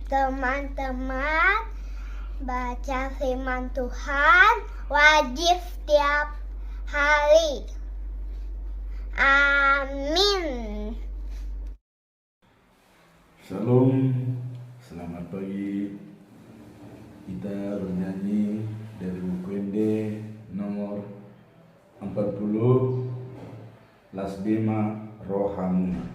Teman-teman, baca firman Tuhan wajib setiap hari. Amin. Shalom, selamat pagi. Kita bernyanyi dari buku Ende nomor 40, Lasbema Rohamuna.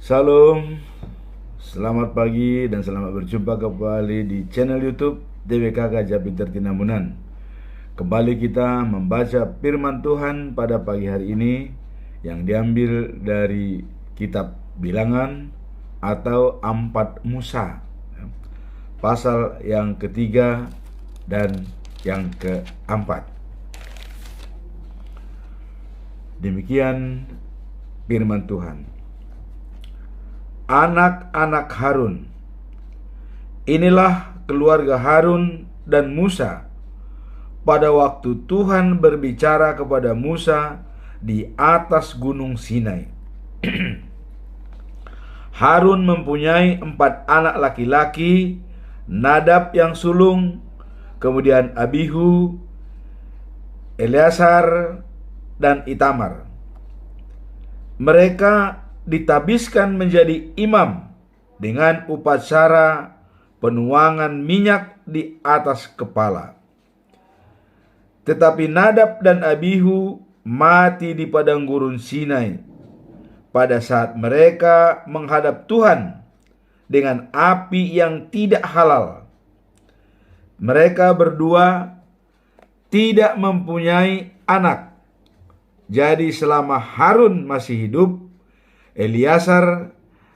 Shalom, selamat pagi dan selamat berjumpa kembali di channel YouTube DWKK Japinter Tinamunan. Kembali kita membaca firman Tuhan pada pagi hari ini yang diambil dari kitab Bilangan atau 4 Musa, pasal yang ketiga dan yang keempat. Demikian firman Tuhan. Anak-anak Harun. Inilah keluarga Harun dan Musa pada waktu Tuhan berbicara kepada Musa di atas gunung Sinai. Harun mempunyai 4 anak laki-laki, Nadab yang sulung, kemudian Abihu, Eleazar, dan Itamar. Mereka ditabiskan menjadi imam dengan upacara penuangan minyak di atas kepala. Tetapi Nadab dan Abihu mati di padang gurun Sinai pada saat mereka menghadap Tuhan dengan api yang tidak halal. Mereka berdua tidak mempunyai anak. Jadi selama Harun masih hidup, Eleazar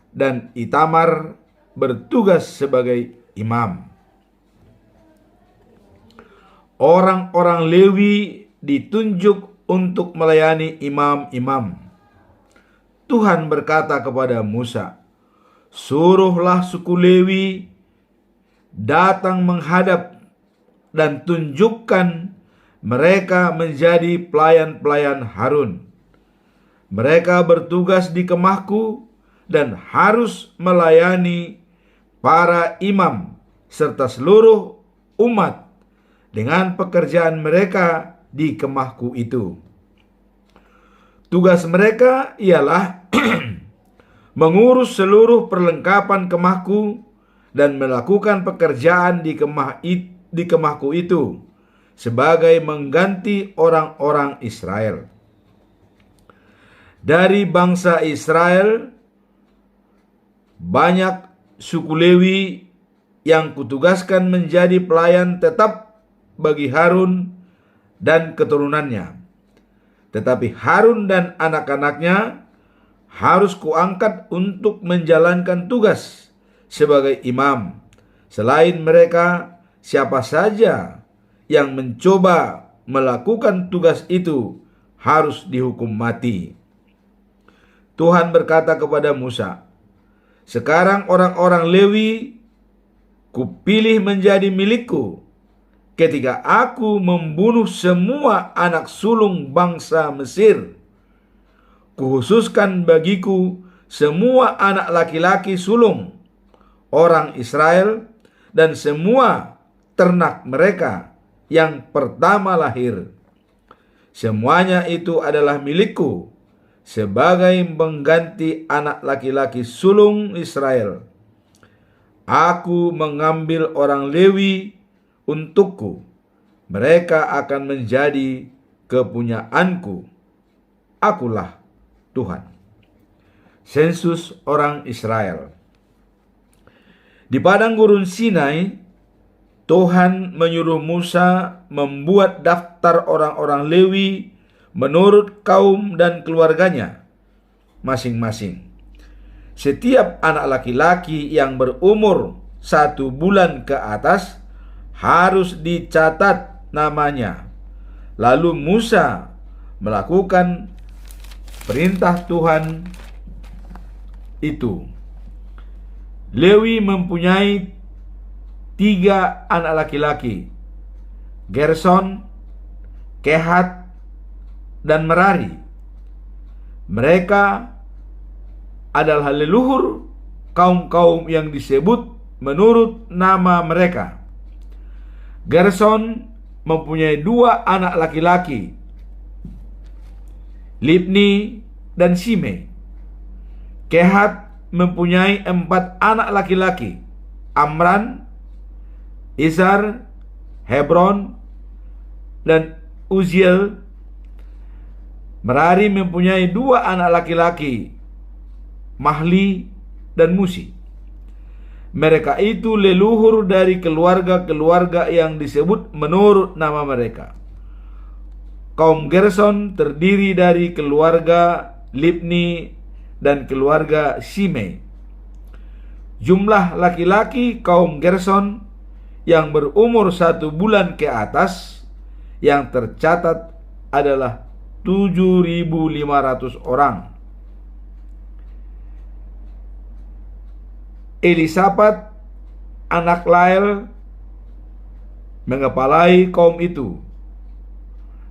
dan Itamar bertugas sebagai imam. Orang-orang Lewi ditunjuk untuk melayani imam-imam. Tuhan berkata kepada Musa, "Suruhlah suku Lewi datang menghadap dan tunjukkan mereka menjadi pelayan-pelayan Harun. Mereka bertugas di kemahku dan harus melayani para imam serta seluruh umat dengan pekerjaan mereka di kemahku itu. Tugas mereka ialah mengurus seluruh perlengkapan kemahku dan melakukan pekerjaan di kemahku itu sebagai mengganti orang-orang Israel. Dari bangsa Israel, banyak suku Lewi yang kutugaskan menjadi pelayan tetap bagi Harun dan keturunannya. Tetapi Harun dan anak-anaknya harus kuangkat untuk menjalankan tugas sebagai imam Selain mereka, siapa saja yang mencoba melakukan tugas itu harus dihukum mati. Tuhan berkata kepada Musa, "Sekarang orang-orang Lewi kupilih menjadi milikku ketika aku membunuh semua anak sulung bangsa Mesir. Kuhususkan bagiku semua anak laki-laki sulung orang Israel dan semua ternak mereka yang pertama lahir. Semuanya itu adalah milikku sebagai pengganti anak laki-laki sulung Israel. Aku mengambil orang Lewi untukku. Mereka akan menjadi kepunyaanku. Akulah Tuhan." Sensus orang Israel. Di padang gurun Sinai, Tuhan menyuruh Musa membuat daftar orang-orang Lewi menurut kaum dan keluarganya masing-masing. Setiap anak laki-laki yang berumur 1 bulan ke atas harus dicatat namanya. Lalu Musa melakukan perintah Tuhan itu. Lewi mempunyai 3 anak laki-laki, Gerson, Kehat, dan Merari. Mereka adalah leluhur kaum-kaum yang disebut menurut nama mereka. Gerson mempunyai 2 anak laki-laki, Libni dan Shimei. Kehat mempunyai 4 anak laki-laki, Amran, Izhar, Hebron, dan Uziel. Merari mempunyai 2 anak laki-laki, Mahli dan Musi. Mereka itu leluhur dari keluarga-keluarga yang disebut menurut nama mereka. Kaum Gerson terdiri dari keluarga Libni dan keluarga Shimei. Jumlah laki-laki kaum Gerson yang berumur 1 bulan ke atas yang tercatat adalah 7.500 orang. Elisafat anak Lael mengepalai kaum itu.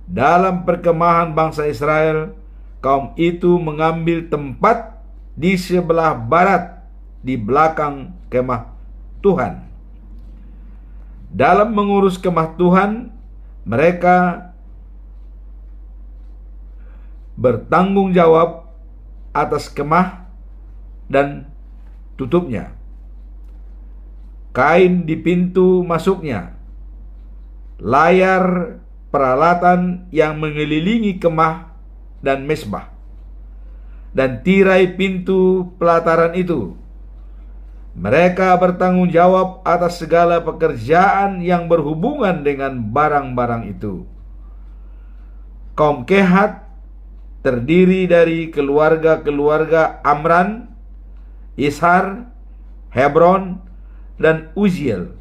Dalam perkemahan bangsa Israel, kaum itu mengambil tempat di sebelah barat di belakang kemah Tuhan. Dalam mengurus kemah Tuhan, mereka bertanggung jawab atas kemah dan tutupnya, kain di pintu masuknya, layar peralatan yang mengelilingi kemah dan mesbah, dan tirai pintu pelataran itu. Mereka bertanggung jawab atas segala pekerjaan yang berhubungan dengan barang-barang itu. Kaum Kehat terdiri dari keluarga-keluarga Amran, Ishar, Hebron, dan Uziel.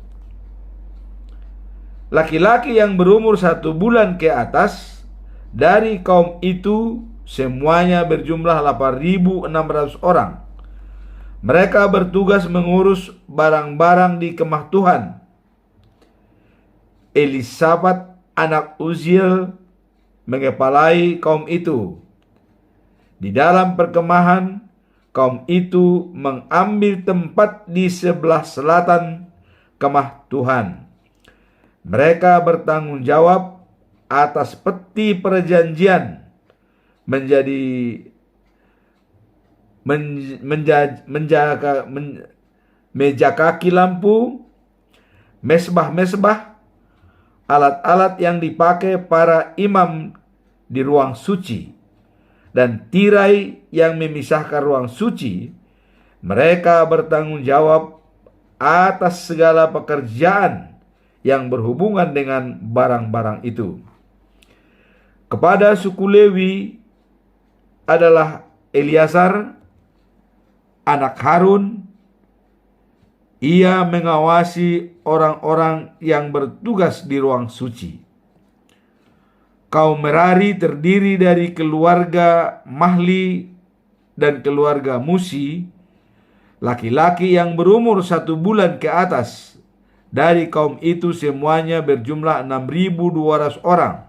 Laki-laki yang berumur 1 bulan ke atas dari kaum itu semuanya berjumlah 8.600 orang. Mereka bertugas mengurus barang-barang di kemah Tuhan. Elisafat anak Uziel mengepalai kaum itu. Di dalam perkemahan, kaum itu mengambil tempat di sebelah selatan kemah Tuhan. Mereka bertanggung jawab atas peti perjanjian, meja kaki lampu, mesbah-mesbah, alat-alat yang dipakai para imam di ruang suci, dan tirai yang memisahkan ruang suci. Mereka bertanggung jawab atas segala pekerjaan yang berhubungan dengan barang-barang itu. Kepada suku Lewi adalah Eleazar, anak Harun, Ia mengawasi orang-orang yang bertugas di ruang suci. Kaum Merari terdiri dari keluarga Mahli dan keluarga Musi, laki-laki yang berumur 1 bulan ke atas. Dari kaum itu semuanya berjumlah 6.200 orang.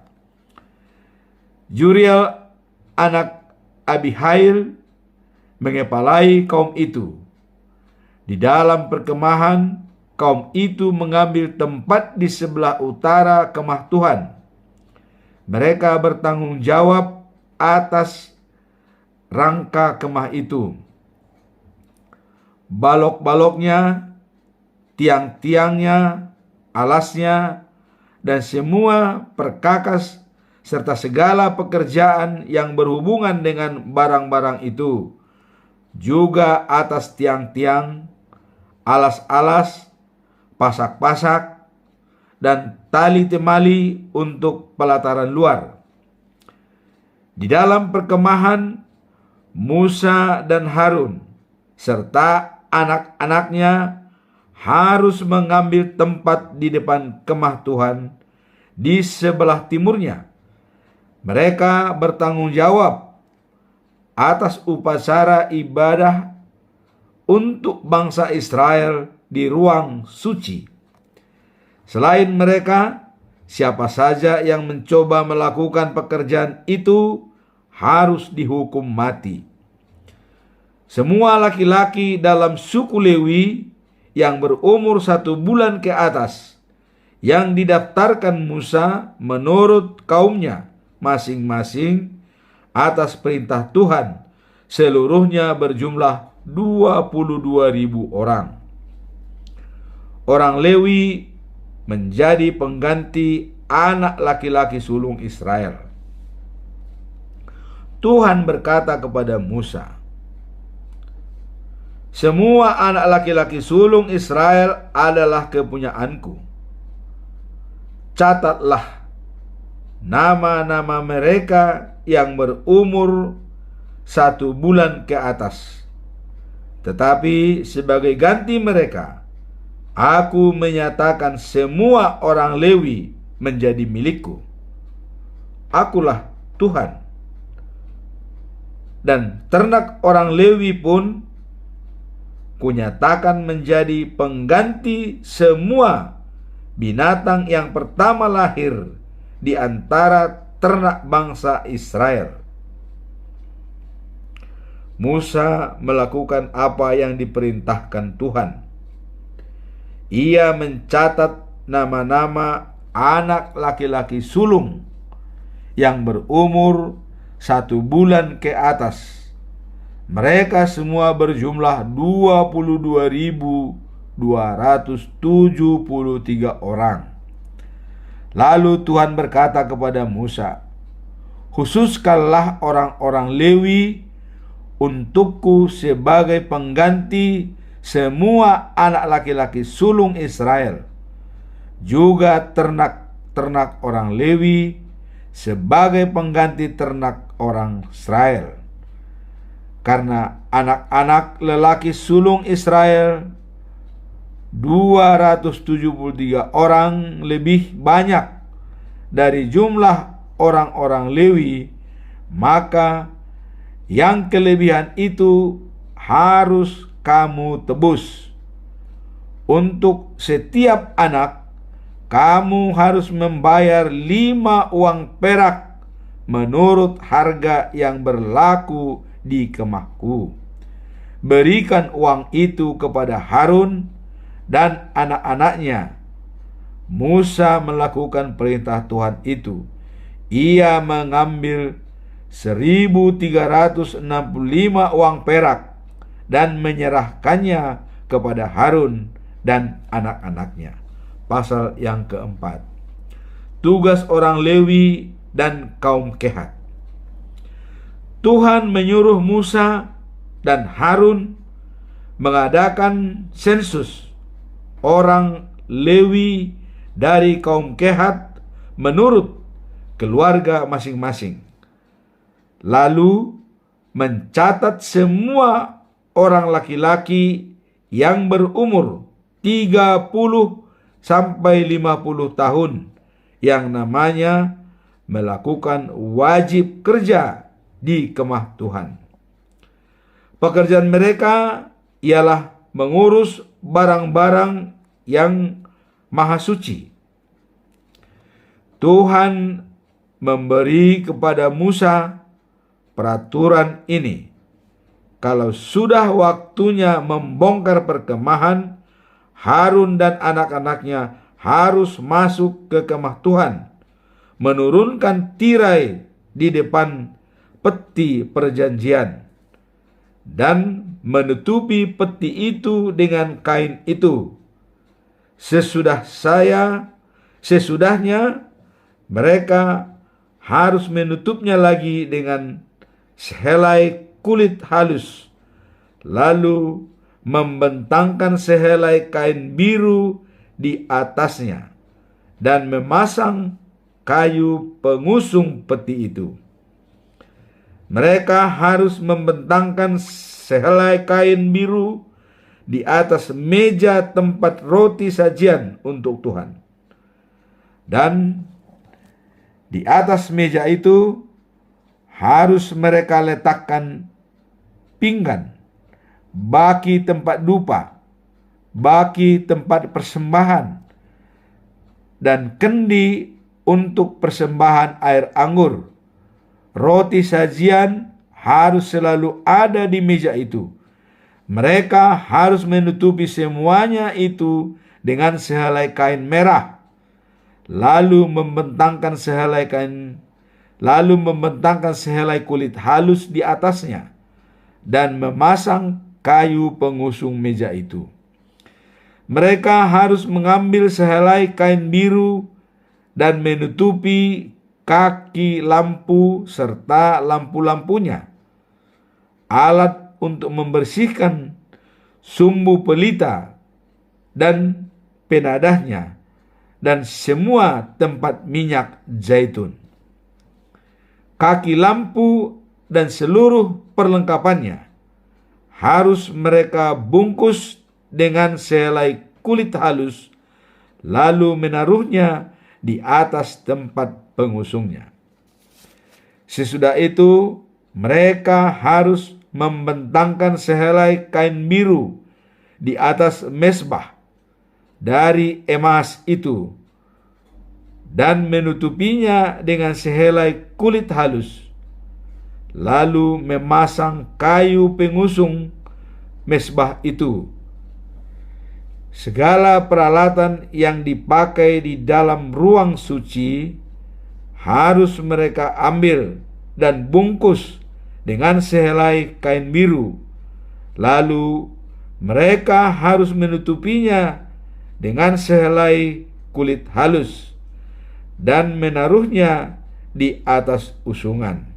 Juriel anak Abihail mengepalai kaum itu. Di dalam perkemahan, kaum itu mengambil tempat di sebelah utara kemah Tuhan. Mereka bertanggung jawab atas rangka kemah itu, balok-baloknya, tiang-tiangnya, alasnya, dan semua perkakas serta segala pekerjaan yang berhubungan dengan barang-barang itu, juga atas tiang-tiang, alas-alas, pasak-pasak, dan tali temali untuk pelataran luar. Di dalam perkemahan, Musa dan Harun serta anak-anaknya harus mengambil tempat di depan kemah Tuhan di sebelah timurnya. Mereka bertanggung jawab atas upacara ibadah untuk bangsa Israel di ruang suci. Selain mereka, siapa saja yang mencoba melakukan pekerjaan itu harus dihukum mati. Semua laki-laki dalam suku Lewi yang berumur 1 bulan ke atas, yang didaftarkan Musa menurut kaumnya masing-masing atas perintah Tuhan, seluruhnya berjumlah 22.000 orang. Orang Lewi menjadi pengganti anak laki-laki sulung Israel. Tuhan berkata kepada Musa, "Semua anak laki-laki sulung Israel adalah kepunyaanku. Catatlah nama-nama mereka yang berumur 1 bulan ke atas. Tetapi sebagai ganti mereka, aku menyatakan semua orang Lewi menjadi milikku. Akulah Tuhan. Dan ternak orang Lewi pun kunyatakan menjadi pengganti semua binatang yang pertama lahir di antara ternak bangsa Israel." Musa melakukan apa yang diperintahkan Tuhan. Ia mencatat nama-nama anak laki-laki sulung yang berumur 1 bulan ke atas. Mereka semua berjumlah 22.273 orang. Lalu Tuhan berkata kepada Musa, "Khususkanlah orang-orang Lewi untukku sebagai pengganti semua anak laki-laki sulung Israel, juga ternak-ternak orang Lewi sebagai pengganti ternak orang Israel. Karena anak-anak lelaki sulung Israel 273 orang lebih banyak dari jumlah orang-orang Lewi, maka yang kelebihan itu harus kamu tebus. Untuk setiap anak, kamu harus membayar 5 uang perak menurut harga yang berlaku di kemahku. Berikan uang itu kepada Harun dan anak-anaknya." Musa melakukan perintah Tuhan itu. Ia mengambil 1.365 uang perak dan menyerahkannya kepada Harun dan anak-anaknya. Pasal yang keempat, tugas orang Lewi dan kaum Kehat. Tuhan menyuruh Musa dan Harun mengadakan sensus orang Lewi dari kaum Kehat menurut keluarga masing-masing. Lalu mencatat semua orang laki-laki yang berumur 30 sampai 50 tahun yang namanya melakukan wajib kerja di kemah Tuhan. Pekerjaan mereka ialah mengurus barang-barang yang maha suci. Tuhan memberi kepada Musa peraturan ini. Kalau sudah waktunya membongkar perkemahan, Harun dan anak-anaknya harus masuk ke kemah Tuhan, menurunkan tirai di depan peti perjanjian, dan menutupi peti itu dengan kain itu. Sesudahnya mereka harus menutupnya lagi dengan sehelai kulit halus, lalu membentangkan sehelai kain biru di atasnya dan memasang kayu pengusung peti itu. Mereka harus membentangkan sehelai kain biru di atas meja tempat roti sajian untuk Tuhan. Dan di atas meja itu harus mereka letakkan pinggan, baki tempat dupa, baki tempat persembahan, dan kendi untuk persembahan air anggur. Roti sajian harus selalu ada di meja itu. Mereka harus menutupi semuanya itu dengan sehelai kain merah, lalu membentangkan sehelai kulit halus di atasnya, dan memasang kayu pengusung meja itu. Mereka harus mengambil sehelai kain biru dan menutupi kaki lampu serta lampu-lampunya, alat untuk membersihkan sumbu pelita dan penadahnya, dan semua tempat minyak zaitun. Kaki lampu dan seluruh perlengkapannya harus mereka bungkus dengan sehelai kulit halus, lalu menaruhnya di atas tempat pengusungnya. Sesudah itu mereka harus membentangkan sehelai kain biru di atas mezbah dari emas itu dan menutupinya dengan sehelai kulit halus, lalu memasang kayu pengusung mezbah itu. Segala peralatan yang dipakai di dalam ruang suci harus mereka ambil dan bungkus dengan sehelai kain biru, lalu mereka harus menutupinya dengan sehelai kulit halus dan menaruhnya di atas usungan.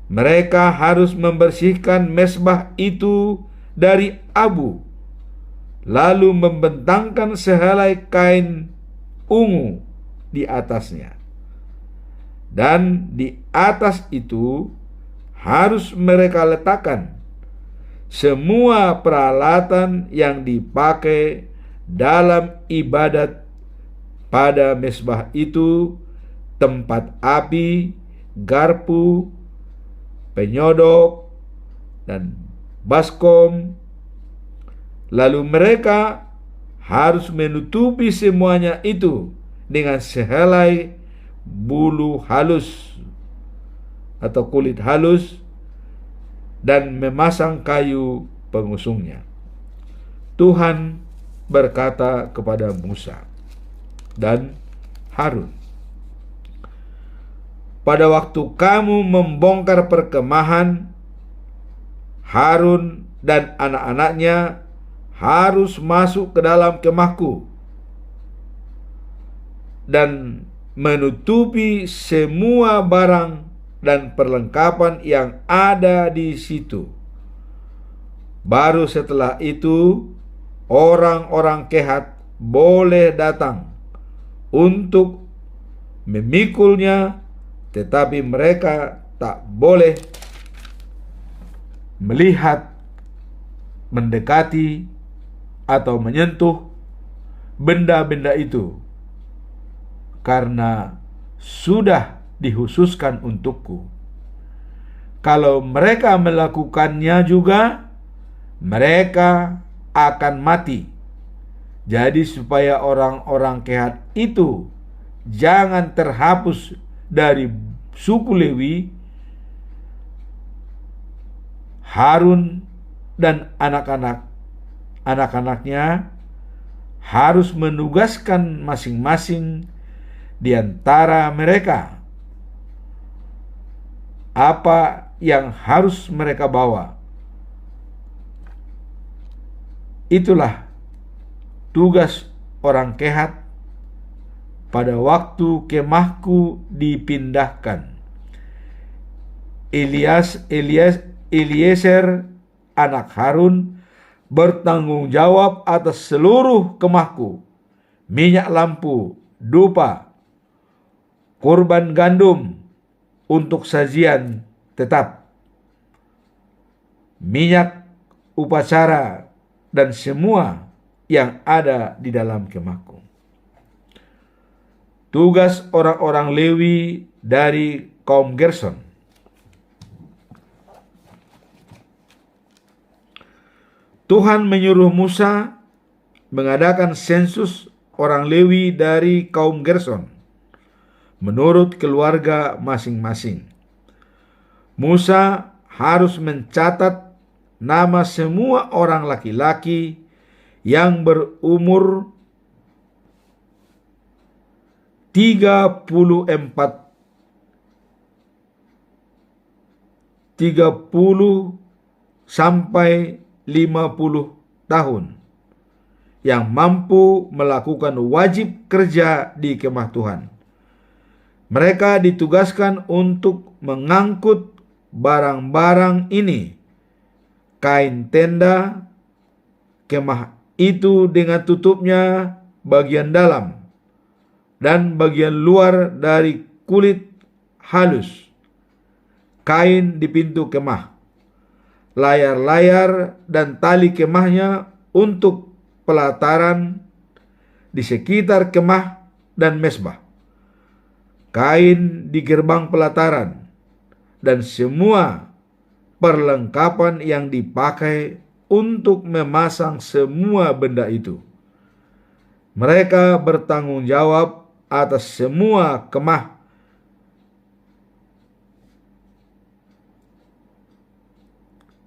Mereka harus membersihkan mezbah itu dari abu, lalu membentangkan sehelai kain ungu di atasnya. Dan di atas itu harus mereka letakkan semua peralatan yang dipakai dalam ibadat pada mezbah itu, tempat api, garpu, penyodok, dan baskom. Lalu mereka harus menutupi semuanya itu dengan sehelai bulu halus atau kulit halus dan memasang kayu pengusungnya. Tuhan berkata kepada Musa dan Harun, pada waktu kamu membongkar perkemahan, Harun dan anak-anaknya harus masuk ke dalam kemahku dan menutupi semua barang dan perlengkapan yang ada di situ. Baru setelah itu orang-orang Kehat boleh datang untuk memikulnya, tetapi mereka tak boleh melihat, mendekati, atau menyentuh benda-benda itu, karena sudah dikhususkan untukku. Kalau mereka melakukannya juga, mereka akan mati. Jadi supaya orang-orang kehat itu jangan terhapus dari suku Lewi, Harun dan anak-anaknya harus menugaskan masing-masing di antara mereka apa yang harus mereka bawa. Itulah tugas orang kehat pada waktu kemahku dipindahkan. Eliezer anak Harun bertanggung jawab atas seluruh kemahku, minyak lampu, dupa, kurban gandum untuk sajian tetap, minyak upacara, dan semua yang ada di dalam kemahku. Tugas orang-orang Lewi dari kaum Gerson. Tuhan menyuruh Musa mengadakan sensus orang Lewi dari kaum Gerson menurut keluarga masing-masing. Musa harus mencatat nama semua orang laki-laki yang berumur 30 sampai 50 tahun yang mampu melakukan wajib kerja di kemah Tuhan. Mereka ditugaskan untuk mengangkut barang-barang ini, kain tenda, kemah itu dengan tutupnya bagian dalam dan bagian luar dari kulit halus, kain di pintu kemah, layar-layar dan tali kemahnya untuk pelataran di sekitar kemah dan mezbah, kain di gerbang pelataran, dan semua perlengkapan yang dipakai untuk memasang semua benda itu. Mereka bertanggung jawab atas semua kemah,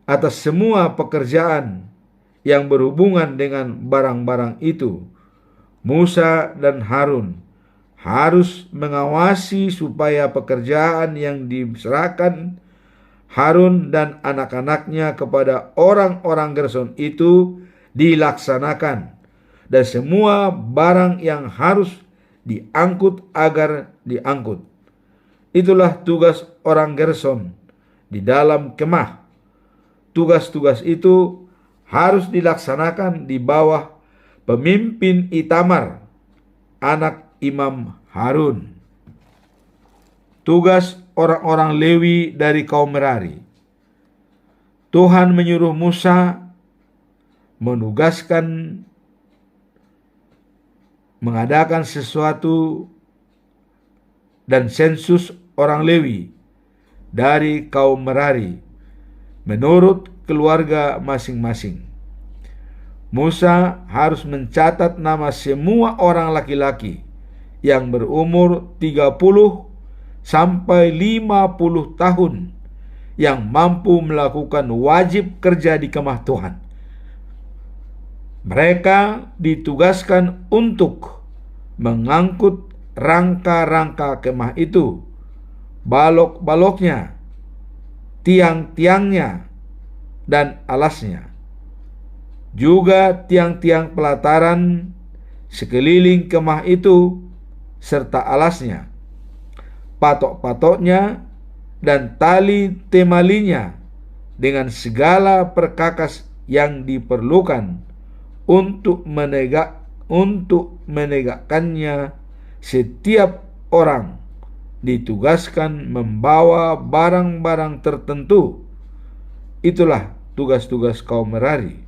atas semua pekerjaan yang berhubungan dengan barang-barang itu. Musa dan Harun harus mengawasi supaya pekerjaan yang diserahkan Harun dan anak-anaknya kepada orang-orang Gerson itu dilaksanakan, dan semua barang yang harus diangkut agar diangkut. Itulah tugas orang Gerson di dalam kemah. Tugas-tugas itu harus dilaksanakan di bawah pemimpin Itamar, anak Imam Harun. Tugas orang-orang Lewi dari kaum Merari. Tuhan menyuruh Musa menugaskan mengadakan sesuatu dan sensus orang Lewi dari kaum Merari menurut keluarga masing-masing. Musa harus mencatat nama semua orang laki-laki yang berumur 30 sampai 50 tahun yang mampu melakukan wajib kerja di kemah Tuhan. Mereka ditugaskan untuk mengangkut rangka-rangka kemah itu, balok-baloknya, tiang-tiangnya, dan alasnya. Juga tiang-tiang pelataran sekeliling kemah itu serta alasnya, patok-patoknya, dan tali temalinya dengan segala perkakas yang diperlukan untuk menegakkannya. Setiap orang ditugaskan membawa barang-barang tertentu. Itulah tugas-tugas kaum Merari.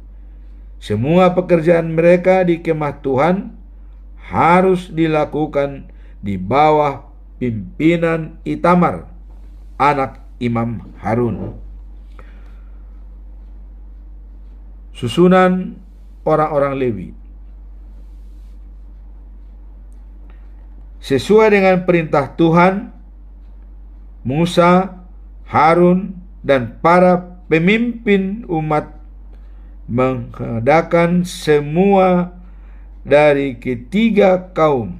Semua pekerjaan mereka di kemah Tuhan harus dilakukan di bawah pimpinan Itamar, anak Imam Harun. Susunan orang-orang Lewi. Sesuai dengan perintah Tuhan, Musa, Harun, dan para pemimpin umat mengadakan semua dari ketiga kaum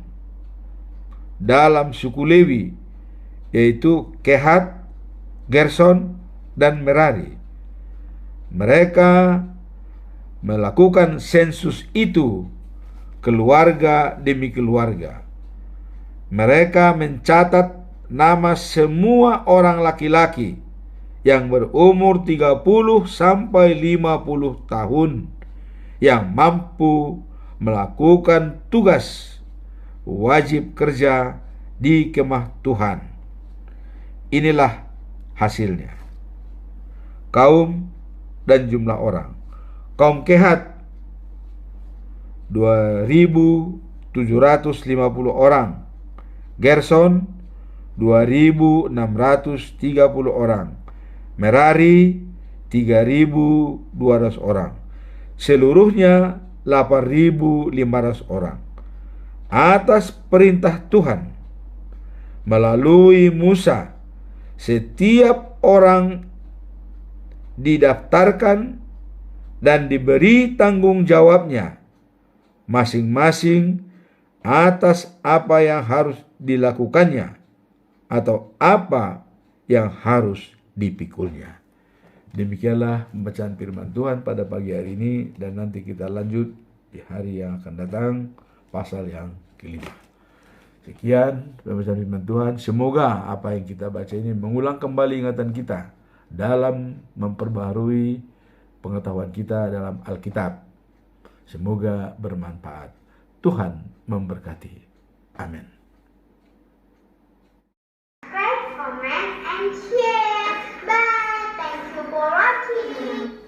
dalam suku Lewi, yaitu Kehat, Gerson, dan Merari. Mereka melakukan sensus itu keluarga demi keluarga. Mereka mencatat nama semua orang laki-laki yang berumur 30 sampai 50 tahun yang mampu melakukan tugas wajib kerja di kemah Tuhan. Inilah hasilnya. Kaum dan jumlah orang. Kaum Kehat 2.750 orang. Gerson 2.630 orang. Merari 3.200 orang. Seluruhnya 8.500 orang. Atas perintah Tuhan melalui Musa, setiap orang didaftarkan dan diberi tanggung jawabnya masing-masing atas apa yang harus dilakukannya atau apa yang harus dipikulnya. Demikianlah pembacaan firman Tuhan pada pagi hari ini, dan nanti kita lanjut di hari yang akan datang, pasal yang kelima. Sekian pembacaan firman Tuhan. Semoga apa yang kita baca ini mengulang kembali ingatan kita dalam memperbaharui pengetahuan kita dalam Alkitab. Semoga bermanfaat. Tuhan memberkati. Amin. Subscribe, comment, and share. Bye. Thank you for watching.